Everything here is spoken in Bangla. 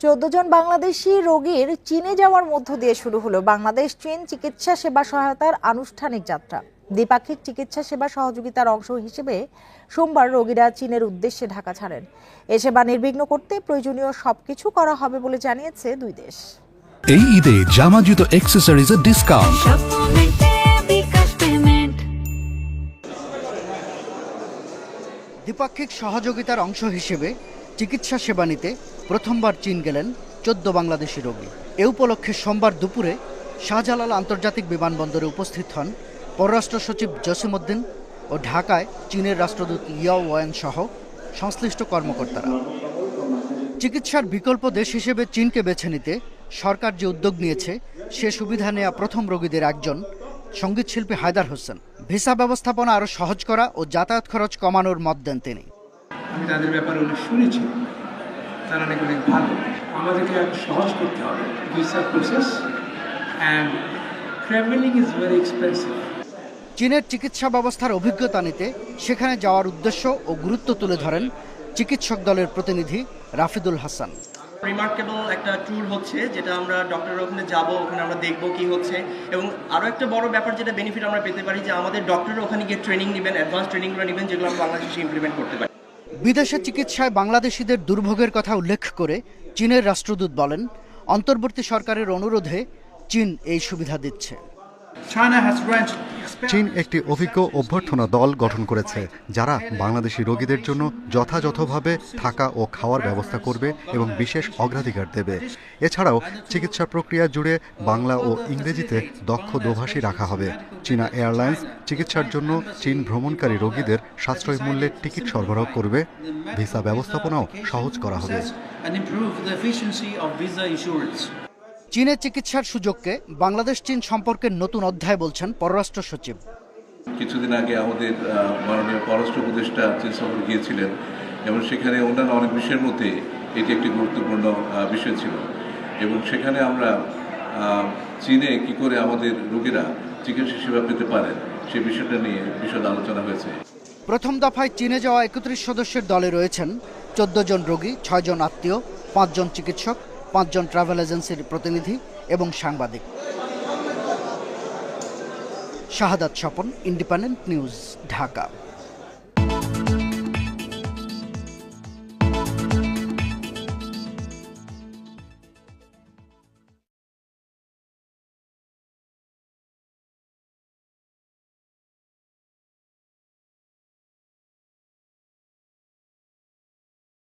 14 জন বাংলাদেশি রোগীর চীনে যাওয়ার মধ্য দিয়ে শুরু হলো বাংলাদেশ চীন চিকিৎসা সেবা সহায়তার আনুষ্ঠানিক যাত্রা। দ্বিপাক্ষিক চিকিৎসা সেবা সহযোগিতার অংশ হিসেবে সোমবার রোগীরা চীনের উদ্দেশ্যে ঢাকা ছাড়েন। এ সেবা নির্বিঘ্ন করতে প্রয়োজনীয় সবকিছু করা হবে বলে জানিয়েছে দুই দেশ। এই ঈদে জামা জুতো অ্যাক্সেসরিজের ডিসকাউন্ট। দ্বিপাক্ষিক সহযোগিতার অংশ হিসেবে চিকিৎসা সেবা নিতে প্রথমবার চীন গেলেন 14 বাংলাদেশি রোগী। এ উপলক্ষে সোমবার দুপুরে শাহজালাল আন্তর্জাতিক বিমানবন্দরে উপস্থিত হন পররাষ্ট্র সচিব জসিমউদ্দিন ও ঢাকায় চীনের রাষ্ট্রদূত ইয়াও ওয়ান সহ সংশ্লিষ্ট কর্মকর্তারা। চিকিৎসার বিকল্প দেশ হিসেবে চীনকে বেছে নিতে সরকার যে উদ্যোগ নিয়েছে সে সুবিধা নেওয়া প্রথম রোগীদের একজন সঙ্গীতশিল্পী হায়দার হোসেন। ভিসা ব্যবস্থাপনা আরও সহজ করা ও যাতায়াত খরচ কমানোর মত দেন তিনি। আমি তাদের ব্যাপারে অনেক শুনেছি, তারা নাকি অনেক ভালো। আমাদেরকে সহজ করতে হবে visa process, and travelling is very expensive. চীনের চিকিৎসা ব্যবস্থার অভিজ্ঞতা নিতে সেখানে যাওয়ার উদ্দেশ্য ও গুরুত্ব তুলে ধরেন চিকিৎসক দলের প্রতিনিধি রাফিদুল হাসান। রিমার্কেবল একটা ট্যুর হচ্ছে, যেটা আমরা ডক্টরের ওখানে যাব, ওখানে আমরা দেখব কি হচ্ছে। এবং আরও একটা বড় ব্যাপার যেটা বেনিফিট আমরা পেতে পারি, যে আমাদের ডক্টর ওখানে গিয়ে ট্রেনিং নেবেন, অ্যাডভান্স ট্রেনিংগুলো নেবেন, যেগুলো আমরা বাংলাদেশে ইমপ্লিমেন্ট করতে পারি। বিদেশে চিকিৎসায় বাংলাদেশিদের দুর্ভোগের কথা উল্লেখ করে চীনের রাষ্ট্রদূত বলেন, অন্তর্বর্তী সরকারের অনুরোধে চীন এই সুবিধা দিচ্ছে। চীন একটি অভিজ্ঞ অভ্যর্থনা দল গঠন করেছে, যারা বাংলাদেশি রোগীদের জন্য যথাযথভাবে থাকা ও খাওয়ার ব্যবস্থা করবে এবং বিশেষ অগ্রাধিকার দেবে। এছাড়াও চিকিৎসা প্রক্রিয়া জুড়ে বাংলা ও ইংরেজিতে দক্ষ দোভাষী রাখা হবে। চীনা এয়ারলাইন্স চিকিৎসার জন্য চীন ভ্রমণকারী রোগীদের সাশ্রয় মূল্যে টিকিট সরবরাহ করবে। ভিসা ব্যবস্থাপনাও সহজ করা হবে। চীনে চিকিৎসার সুযোগকে বাংলাদেশ চীন সম্পর্কের নতুন অধ্যায় বলছেন পররাষ্ট্র সচিব। কিছুদিন আগে আমাদের মাননীয় পররাষ্ট্র উপদেষ্টা চীন সফর গিয়েছিলেন এবং সেখানে অন্যান্য অনেক বিষয়ের মধ্যে এটি একটি গুরুত্বপূর্ণ বিষয় ছিল, এবং সেখানে আমরা চীনে কি করে আমাদের রোগীরা চিকিৎসা সেবা পেতে পারেন সেই বিষয়টা নিয়ে বিশদ আলোচনা হয়েছে। প্রথম দফায় চীনে যাওয়া 31 সদস্যের দলে রয়েছেন 14 জন রোগী, 6 জন আত্মীয়, 5 জন চিকিৎসক, 5 জন ট্রাভেল এজেন্সির প্রতিনিধি এবং সাংবাদিক। শাহাদাত স্বপন, ইন্ডিপেন্ডেন্ট নিউজ, ঢাকা।